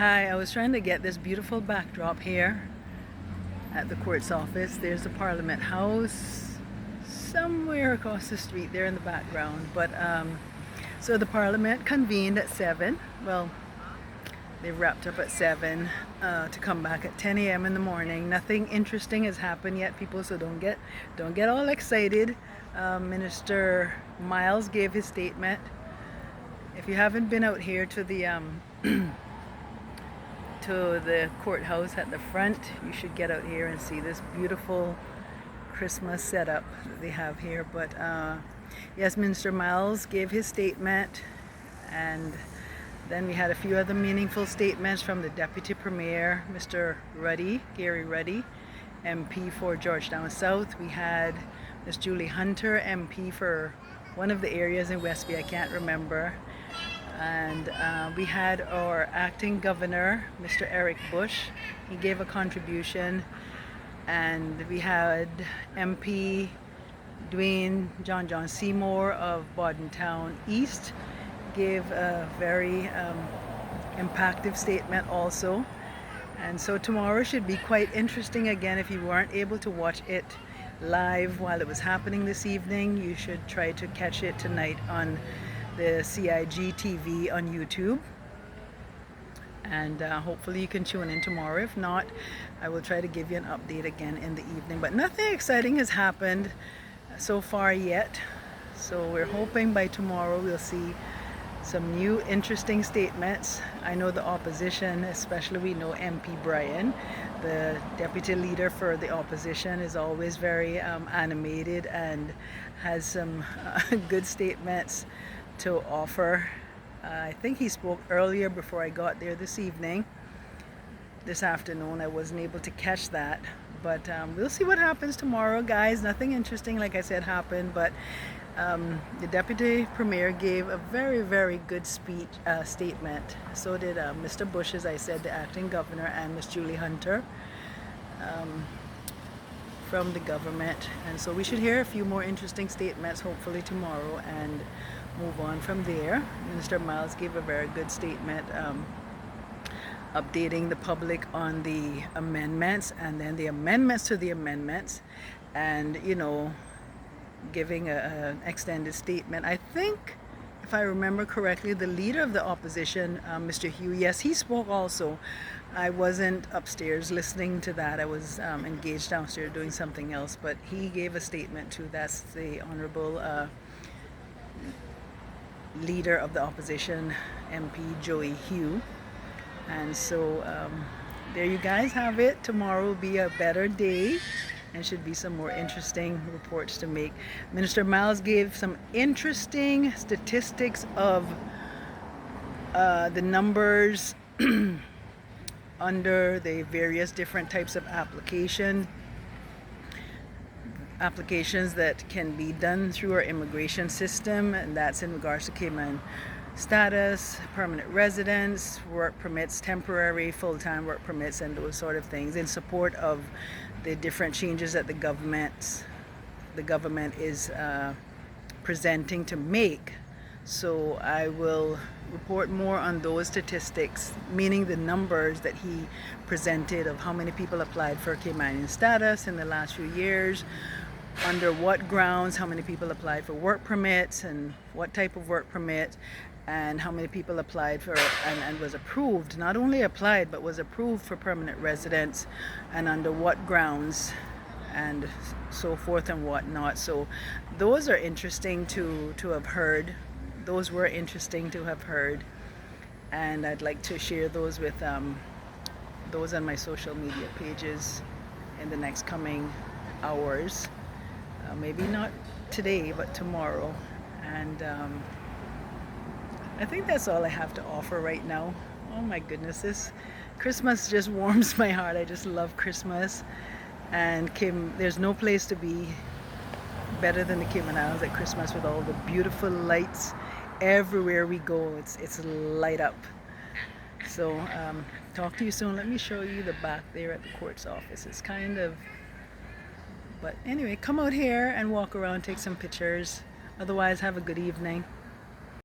Hi, I was trying to get this beautiful backdrop here at the court's office. There's the Parliament House somewhere across the street there in the background. So the Parliament convened at 7. Well, they wrapped up at 7 to come back at 10 a.m. in the morning. Nothing interesting has happened yet, people, so don't get all excited. Minister Miles gave his statement. If you haven't been out here to the to the courthouse at the front, you should get out here and see this beautiful Christmas setup that they have here. But yes, Minister Miles gave his statement, and then we had a few other meaningful statements from the Deputy Premier, Mr. Ruddy, Gary Ruddy, MP for Georgetown South. We had Ms. Julie Hunter, MP for one of the areas in Westby, I can't remember. And we had our acting governor, Mr. Eric Bush. He gave a contribution. And we had MP Dwayne John Seymour of Bordentown East gave a very impactful statement also. And so tomorrow should be quite interesting again. If you weren't able to watch it live while it was happening this evening, you should try to catch it tonight on the CIG TV on YouTube, and hopefully you can tune in tomorrow. If not, I will try to give you an update again in the evening, but nothing exciting has happened so far yet, so we're hoping by tomorrow we'll see some new interesting statements. I know the opposition, especially we know MP Bryan, the deputy leader for the opposition, is always very animated and has some good statements to offer. I think he spoke earlier before I got there this afternoon. I wasn't able to catch that, but we'll see what happens tomorrow, guys. Nothing interesting, like I said, happened, but the Deputy Premier gave a very good statement. So did Mr. Bush, as I said, the acting governor, and Ms. Julie Hunter from the government. And so we should hear a few more interesting statements hopefully tomorrow and move on from there. Minister Miles gave a very good statement updating the public on the amendments, and then the amendments to the amendments, and giving an extended statement. I think, if I remember correctly, the leader of the opposition, Mr. Hugh, yes, he spoke also. I wasn't upstairs listening to that. I was engaged downstairs doing something else, but he gave a statement too. That's the Honorable leader of the opposition, MP Joey Hugh. And so there you guys have it. Tomorrow will be a better day and should be some more interesting reports to make. Minister Miles gave some interesting statistics of the numbers under the various different types of applications that can be done through our immigration system, and that's in regards to Cayman status, permanent residence, work permits, temporary, full-time work permits, and those sort of things, in support of the different changes that the government is presenting to make. So I will report more on those statistics, meaning the numbers that he presented of how many people applied for Caymanian status in the last few years, under what grounds, how many people applied for work permits and what type of work permit, and how many people applied for and was approved, not only applied but was approved for permanent residence, and under what grounds, and so forth and whatnot. So those are interesting to have heard. Those were interesting to have heard, and I'd like to share those with those on my social media pages in the next coming hours. Maybe not today, but tomorrow. And I think that's all I have to offer right now. Oh my goodness, this Christmas just warms my heart. I just love Christmas, and there's no place to be better than the Cayman Islands at Christmas, with all the beautiful lights everywhere we go. It's light up. So talk to you soon. Let me show you the back there at the court's office. It's kind of, but anyway, come out here and walk around, take some pictures. Otherwise, have a good evening.